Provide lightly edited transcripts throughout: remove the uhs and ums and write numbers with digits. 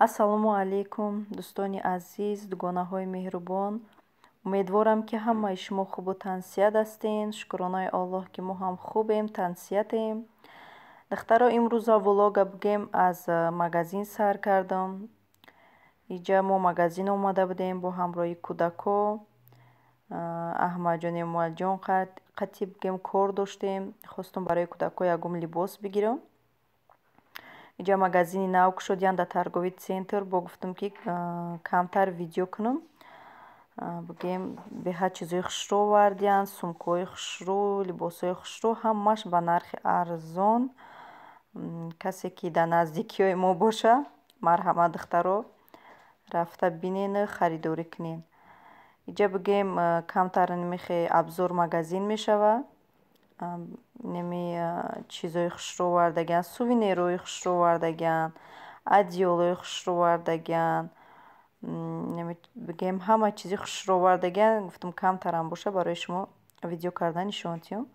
ассалому алайкум дӯстони азиз, дугонаҳои меҳрубон. Умедворам ки ҳамаи шумо хубу тансият ҳастед. Шукронаи Аллоҳ ки мо ҳам хубем, тансиятем. Духтаро имрӯза влога бигем аз магазин сар кардам. Иҷа мо магазин омада будем бо ҳамроҳи кӯдако. Аҳмадҷон, Эмомалҷон қатӣ бигем кор доштем. Хостум барои кӯдако ягон либос бигирам. Иҷа магазини нав кушодиянд дар торговый центр. Бо гуфтам ки камтар видео кунам. Бигем беҳад чизои хушрӯ овардиянд, сумкаҳои хушрӯ, либосҳои хушрӯ, ҳамаш ба нархи арзон. Касе ки дар наздикиҳои мо боша, марҳамат духтаро, рафта бинен, харидорӣ кунен. Иҷа бигем камтар намехе абзор магазин мешава. Неми чизои хушрӯ овардагианд, сувенирҳои хушрӯ овардагианд, одеялҳои хушрӯ овардагианд. Бигем ҳама чизи хушрӯ овардагианд. Гуфтам камтарам боша, барои шумо видео карда нишон диҳам.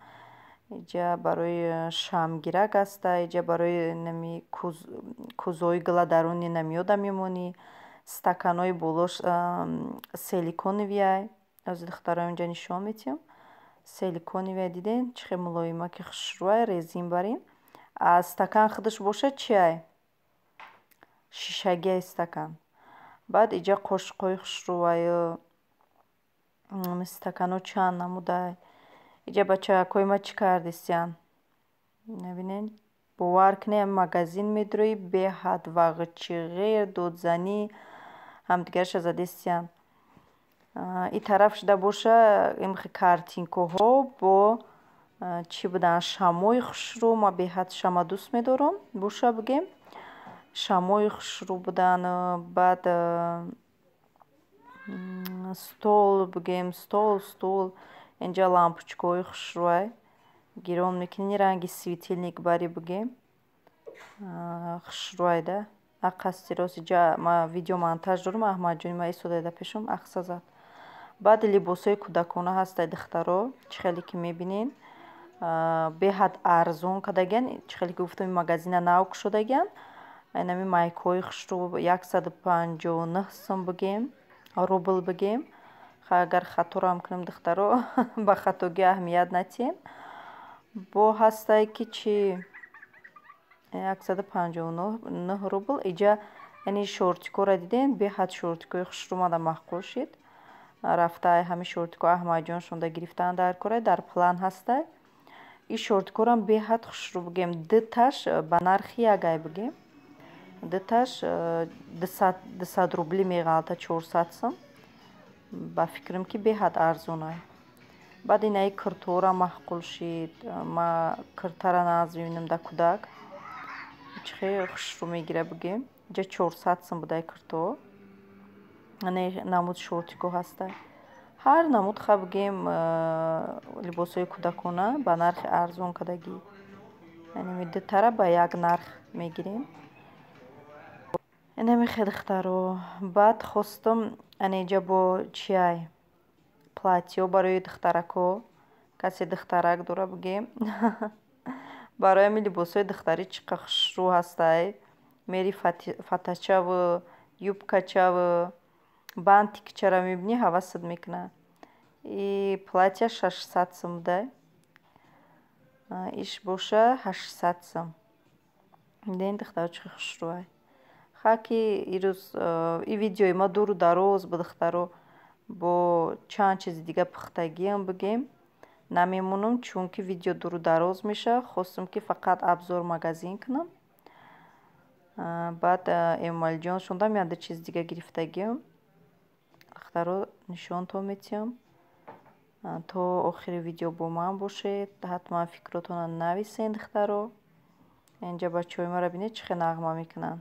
Иҷа барои шамгирак аста, иҷа барои нами кӯзҳои гладарони нами ёдам мемонӣ, стаканҳои болош силиконовияй. Аз духтаро инҷа нишон медиҳам. Силиконовияй диден чӣ хел мулоима ки хушрӯай, резинбарин. А стакан худаш боша чиай? Шишагияи стакан. Баъд иҷа қошиқҳои хушрӯаю, стаканҳо чанд намудай. Иҷа бачакҳои ма чӣ кардистиянд? Набинед? Бовар кунед, магазин медироӣ, беҳад вағчи ғир, додзанӣ, ҳамдигарша задистиянд. И тараф шуда боша имхи картинкаҳо бо чӣ буданд? Шамъои хушрӯ. Ма беҳад шамъ дӯст медорам. Боша бигем шамъои хушрӯ буданд. Баъд стол бигем, стул. Инҷа лампочкаҳои хушрӯай. Гирон мекунӣ, ранги светильник барӣ бигем. Хушрӯай да. Аққасти рост. Иҷа ма видео монтаж дорам. Аҳмадҷони ма истодаи дар пешам ақса зад. Баъд либосҳои кӯдакона ҳастаи духтаро. Чӣ хеле ки мебинен беҳад арзон кардагианд. Чӣ хеле ки гуфтам ин магазина нав кушодагианд. Инами майкаҳои хушрӯ 159 сум бигем, рубл бигем. Агар хаторам кунам духтаро, ба хатогӣ аҳамият натиҳем. Бо ҳастае ки чӣ 159 рубл. Иҷа яъне шортикора диден, беҳад шортикои хушрӯ мада махқул шид. Рафта ҳами шортико Аҳмадҷон шонда гирифтаанд дар кора, дар план ҳастай. И шортикорам беҳад хушрӯ бигем. Диташ ба нархи ягай бигем. Диташ 200 рубли меғалта, 400 сум. Ба фикрам ки беҳад арзонай. Баъд инаи кирторам махқул шид. Ма киртара нағз мебинам дар кӯдак. Чӣ хел хушрӯ мегира бигем. Иҷа 400 сум будай кирто. Ане намуд шортико ҳастай. Ҳар намуд ха бигем либосҳои кӯдакона ба нархи арзон кардагӣ. Яъне дитара ба як нарх мегирем. Инамехе духтаро. Баъд хостам иҷа бо чиай платьё барои духтарако. Касе духтарак дора бигем. Барои ҳамин либосҳои духтарӣ чӣ қадр хушрӯ ҳастай. Мери фатачаву, юбкачаву, бантикчара мебинӣ, ҳавасат мекунад. И платья 600 сум дай. Иш боша 800 сум. Диден духтаро чӣ хел хушрӯай. хаки ирӯз и видеои ма дуру дароз ба духтаро бо чанд чизи дига пухтагиам бигем намемонам, чунки видео дуру дароз меша. Хостам ки фақат абзор магазин кунам. Баъд Эмомалҷон шондам яда чиз дига гирифтагиам. Духтаро нишонтон медиҳам. То охири видео бо ман бошед. Ҳатман фикротонро нависен духтаро. Инҷа бачаҳои мара бинед чӣ хел нағма мекунанд.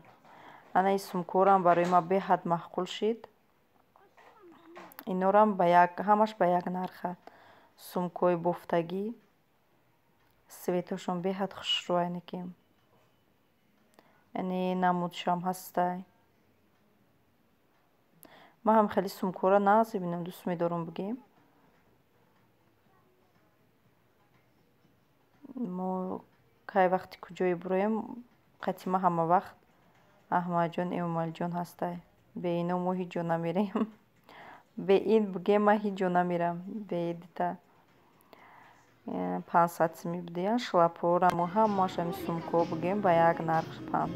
Ана ин сумкорам барои ма беҳад махқул шид. Инорам ҳамаш ба як нарха. Сумкаҳои бофтагӣ. светошон беҳад хушрӯай некем. Яъне намудшам ҳастай. Ма ҳам хеле сумкора нағз мебинам, дӯст медорам бигем. Мо кай вақти куҷое буроем қатима ҳама вақт Аҳмадҷон Эмомалҷон ҳастай. Бе ино мо ҳеҷ ҷо намерем. Бе ин бигем ман ҳеҷ ҷо намерам. Бе дита 500 сими будиян. Шлапҳораму ҳамааш ҳами сумкаҳо бигем ба як нарх 5.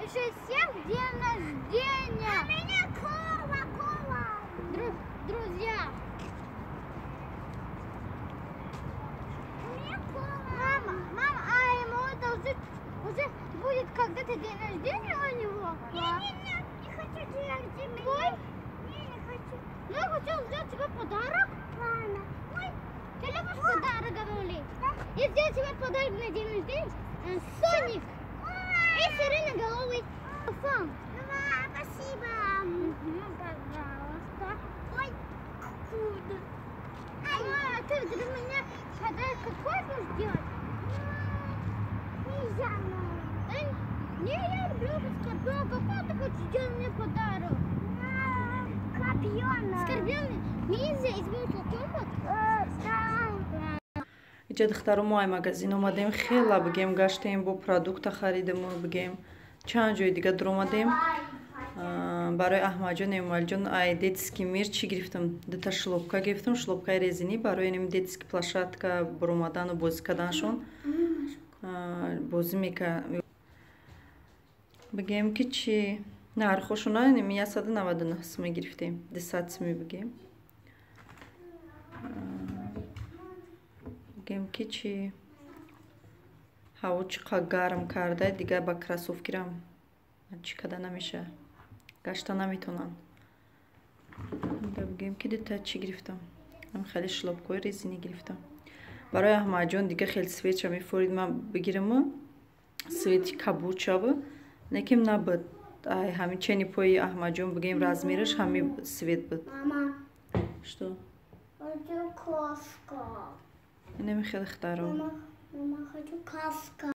Всем день рождения! А меня кола! Друзья! У меня кола! Мама, а ему это уже будет когда-то день рождения у него? Не хочу день рождения. Твой? Не хочу. Ну, я хочу сделать тебе подарок. Ладно. Ой, ты любишь подарок, говорили? Я сделаю тебе подарок на день рождения. Соник. И сиреноголовый фон. Спасибо. Пожалуйста. Ой, откуда? А ты для меня подарок какой будешь делать? Нельзя. Не, я люблю скорпион. Какой ты хочешь делать мне подарок? Скорпиона. Скорпион? Нельзя избавить скорпион? Да. Иҷа духтаро мо ай магазин омадем, хела бигем гаштем, бо продукта харидему бигем, чанд ҷои дига дуромадем. Барои Аҳмадҷон Эмомалҷон ай детский мир чӣ гирифтам? Дута шлопка гирифтам, шлопкаи резинӣ барои ним детский площадка буромадану бозӣ карданашон. Бозӣ мека. Бигем ки чӣ? Нархошуна 199 сими гирифтем, 200 сими бигем. Бигем ки чӣ? ҳаво чӣ қадр гарм карда, дига ба кроссовкирам чӣ када намеша, гашта наметонам. Бигем ки дита чӣ гирифтам? Ам хеле шлопкаи резинӣ гирифтам. Барои Аҳмадҷон дига хеле светша мефурид, ман бигирам свети кабучаба, лекин набуд. Ай ҳамин чени пои Аҳмадҷон бигем размераш ҳамин свет буд. Мама. Что? Хочу каска. Инами хеле хитаро. Мама, хочу каска.